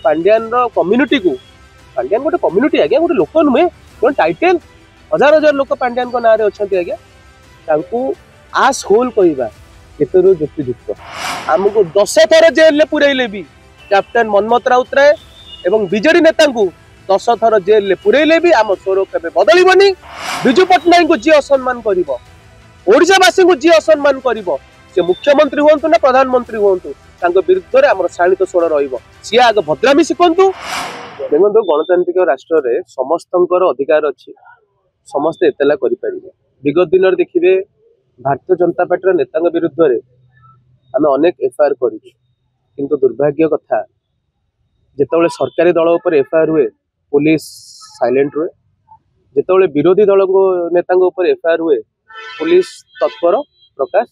Pandian community को पांड्यान गोटे community आज्ञा गोटे लोक नुहे जो टाइटेल हजार हजार लोक पांड्यान ना अच्छा आज्ञा आस होल कहवा केतरु युक्तियुक्त आमको 10 थर जेल में पुरैले भी कैप्टेन मनमथ राउतराय एवं बीजेडी नेता 10 थर जेल में पुरैले भी आम स्वर केबे बदलबनी। विजु पट्टनायक को जी असम्मान करिवो ओडिशावासी को जी असम्मान करिवो से मुख्यमंत्री हुंतु ना प्रधानमंत्री हुंतु तांको विरुद्ध रे हमर शालित स्वर रहिबो सी आग भद्रामी शिखंतु। देखो गणतांत्रिक राष्ट्र रे समस्तंकर अधिकार अछि समस्त एतला करि परिबे। विगत दिन देखिबे भारतीय जनता पार्टी नेता विरुद्ध रे आम अनेक एफआईआर कर किंतु दुर्भाग्य कथा जितेबाला सरकारी दल उपर एफआईआर हुए पुलिस साइलेंट हुए जितेबाला विरोधी दल नेता एफआईआर हुए पुलिस तत्पर प्रकाश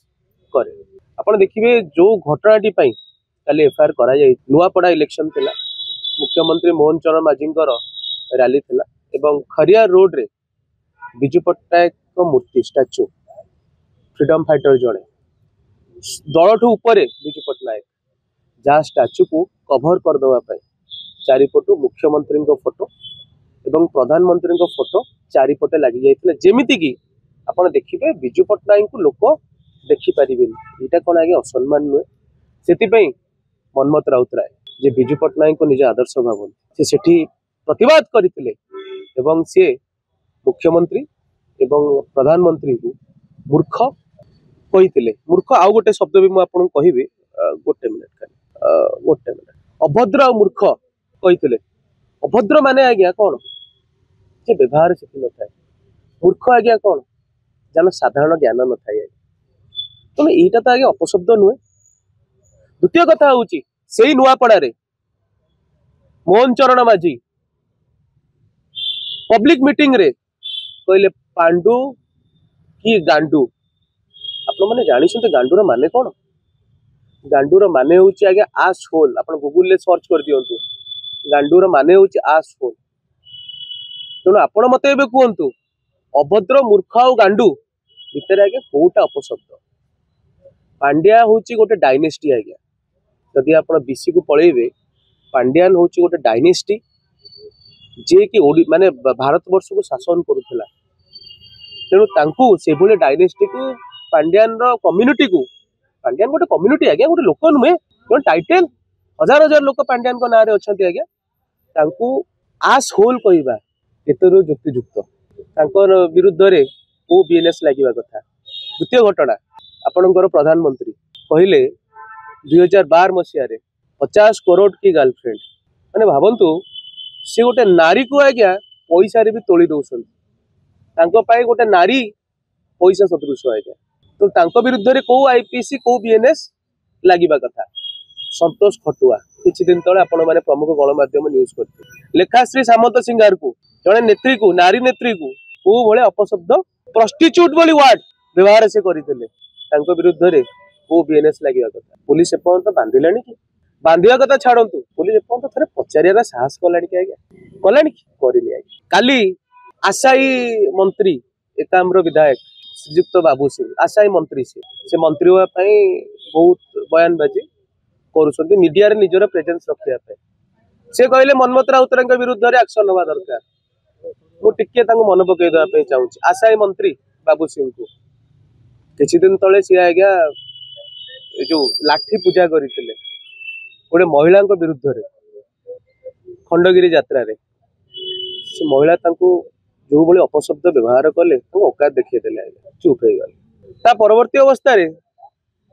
करे। आपण देखिए जो घटनाटी काली एफआईआर करा जाय नुआपड़ा इलेक्शन थिला मुख्यमंत्री मोहन चरण माझींकर रैली थिला एवं खरियार रोड रे विजु पट्टनायक मूर्ति स्टाच्यू फ्रीडम फाइटर जड़े दल ठू उपरे विजु पट्टनायक जहाँ स्टाच्यू को कभर करदे चारिपटू मुख्यमंत्री फोटो एवं प्रधानमंत्री फोटो चारिपटे लगी जाइए जेमिति कि आपण देखिए विजु पट्टनायक को लोक देखिपारे यहाँ कौन आगे असम्मान नुहे से मनमथ राउतराय जे विजु पट्टनायक को निज आदर्श भावती से प्रतिवाद करते एवं सी मुख्यमंत्री एवं प्रधानमंत्री को मूर्ख कही मूर्ख आउ गोटे शब्द भी मुझे कहबी गोटे मिनट अभद्र मूर्ख कही अभद्र माने आज्ञा कौन जे व्यवहार शिखी न था मूर्ख आज्ञा कौन जान साधारण ज्ञान न था तेणु यहीटा तो आगे अपशब्द नुहे। द्वितीय कथा हूँ से नुआपड़ा मोहन चरण माझी पब्लिक मीटिंग रे कहले पांडु कि गांडू आपण मैंने जानी गांडूर माने कौन गांडूर माने हूँ आगे आस होल आप गूगल सर्च कर दिंतु गांडूर माने हूँ आस होल तेणु आपण मत कहतु अभद्र मूर्ख आ गांडू भितर आगे कौटा अपशब्द पांड्या हूँ गोटे डायनेस्टी आज्ञा जदि आप बीसी को पलैबे पांड्यान हूँ गोटे डायनेस्टी जे कि माने भारत वर्ष को शासन करुला तेणु तांकू से भले डायनेस्टी को पांड्यान कम्युनिटी को पांड्यान गोटे कम्युनिटी आज्ञा गोटे लोक नुहे जो टाइटेल हजार हजार लोक पांड्यान ना अच्छा आज्ञा तांकू आस होल कहवा केतरु युक्तियुक्त विरुद्ध रे को बीएनएस लगे कथा। द्वितीय घटना आपणकर प्रधानमंत्री कहले 2012 मसीह 50 करोड़ की गर्लफ्रेंड माने भावंतु सी गोटे नारी को आज्ञा पैसा भी तोली दौरान गोटे नारी पैसा सदृश आज्ञा तो तांको विरुद्ध रे को आईपीसी को बीएनएस लगे कथा। संतोष खटुआ किछि दिन तले आपण माने प्रमुख गणमाध्यम न्यूज करते लेखाश्री सामंत सिंगार को जड़े नेत्री को नारी नेत्री को भले अपशब्द प्रस्टिट्यूट बोली वार्ड व्यवहार से करते विरुद्ध रे को बीएनएस लगे कथा। पुलिस एपर्यंत बांधिलानी कि बांधिया कथा छाड़ू पुलिस एपर्यंत थे पचार साहस कलानी कि आज्ञा कलानी कि करनी आज्ञा। काली आशायी मंत्री एकाम्र विधायक श्रीजुक्त बाबू सिंह आशायी मंत्री से मंत्री होगापी बहुत बयानबाजी कर मीडिया रे निजर प्रेजेंस रखा से कहले मनमथ राउतराय विरुद्ध रे एक्शन होगा दरकार मुझे मन पकईदेवाई चाहूँगी आशायी मंत्री बाबू सिंह को किछि दिन तले सी आज्ञा जो लाठी पूजा करते गोटे महिला विरुद्ध रे खंडगिरी यात्रा रे से महिला जो भाई अपशब्द व्यवहार कले औकात देखीदे चुप हो गले। परवर्ती अवस्था रे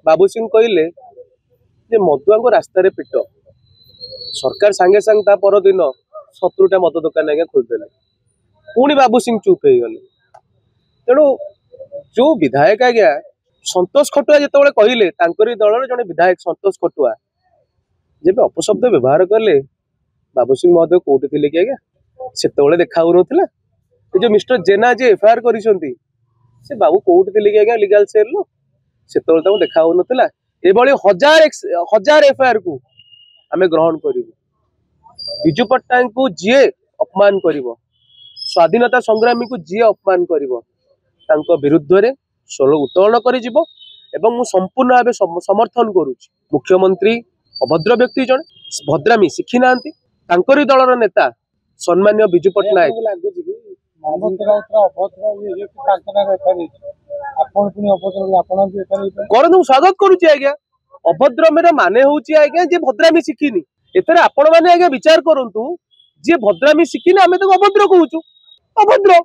बाबू सिंह कहले मदुआ को रास्तार पिट सरकार सांगे सांगे परदिन 70टा मद दुकान आज्ञा खोलदेले पुणी बाबू सिंह चुप हो गले। तेणु जो विधायक आज्ञा संतोष खटुआ जिते कहले दल जड़े विधायक संतोष खटुआ जब अपशब्द व्यवहार कले बाबू सिंह महोदय कौटी थे कि आज्ञा से देखा ना जो मिस्टर जेना जे एफआईआर करिसंती से बाबू कौटी थे कि आज्ञा लीगल सेल लो से देखा ना एभली हजार एफआईआर को आम ग्रहण करूँ। विजु पट्टनायक को जी अपमान कर स्वाधीनता संग्रामी को जी अपमान कर विरुद्ध रे स्वर उत्तोलन कर संपूर्ण भाव समर्थन करुच्ची। मुख्यमंत्री अभद्र व्यक्ति जड़े भद्रामी शिखी ना तांकरी दलर नेता सम्मान्य बिजू पट्टनायक करନ୍ତୁ स्वागत करुछि आज्ञा अभद्रमेर माने होउछि आज्ञा जे भद्रामी शिखिनी एथरे आपण माने आज्ञा विचार करନ୍ତୁ जे भद्रामी शिखिनी आमे तो अभद्र कहूछु अभद्र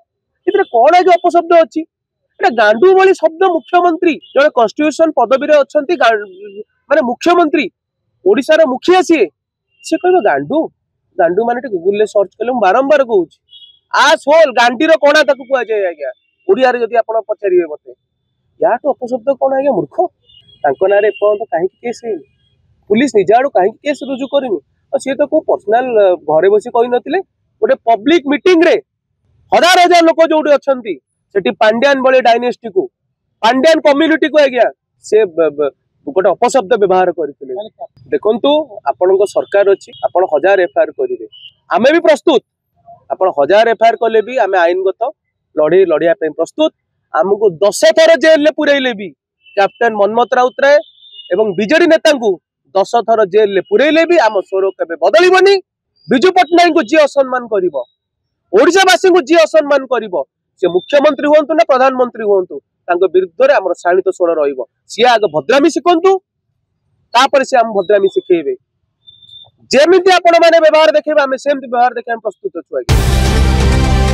एथरे कोन आज्ञा अपशब्द अछि एटा गांडू वाली शब्द मुख्यमंत्री जने कॉन्स्टिट्यूशन पदवी रे अछंती माने मुख्यमंत्री ओडिसा रो मुखिया से कहबो गांडू गांडू माने गूगल ले सर्च कले बारंबार कहूछि आ सोल गांडी रो कोना ताकू कुआ जाय आज्ञा ओडिया रे जदी आपण पचारिबे मते याटो अपशब्द कोन आज्ञा मूर्ख तांको नारे एपर्यंत काहे केस पुलिस निजाडू काहे केस रुजु करिनी और से तो को पर्सनल घरे बसी कहि नथिले गोटे पब्लिक मीटिंग रे हजार हजार लोक जोडी अछंती सेठी पांड्यान बळे डायनेस्टी को पांड्यान कम्युनिटी को आज्ञा से गोटे अपशब्द व्यवहार करथिले देखंतु आपनको सरकार अछि आपण हजार एफआईआर करिवे आमे भी प्रस्तुत आपण हजार एफआईआर कले भी आमे आईनगत लड़े लड़िया पे प्रस्तुत हमको 10 थर जेल ले पुरैले भी कैप्टन मनमत राउत राय एवं बीजेडी नेता को 10 थर जेल ले पुरैले भी आम स्वर केबे बदलिबनी बिजू पट्टनायक को जी असम्मान करिवो ओडिशावासी को जी असम्मान करिवो से मुख्यमंत्री हुंतु ना प्रधानमंत्री हुंतु तांको विरुद्ध रे हमर शाणित स्वर रहिबो सिया आगे भद्रामी शिखंतु तापर से हम भद्रामी शिखेबे जेमिति आपण माने व्यवहार देखेबे हम सेमति व्यवहार देखे हम प्रस्तुत अछु।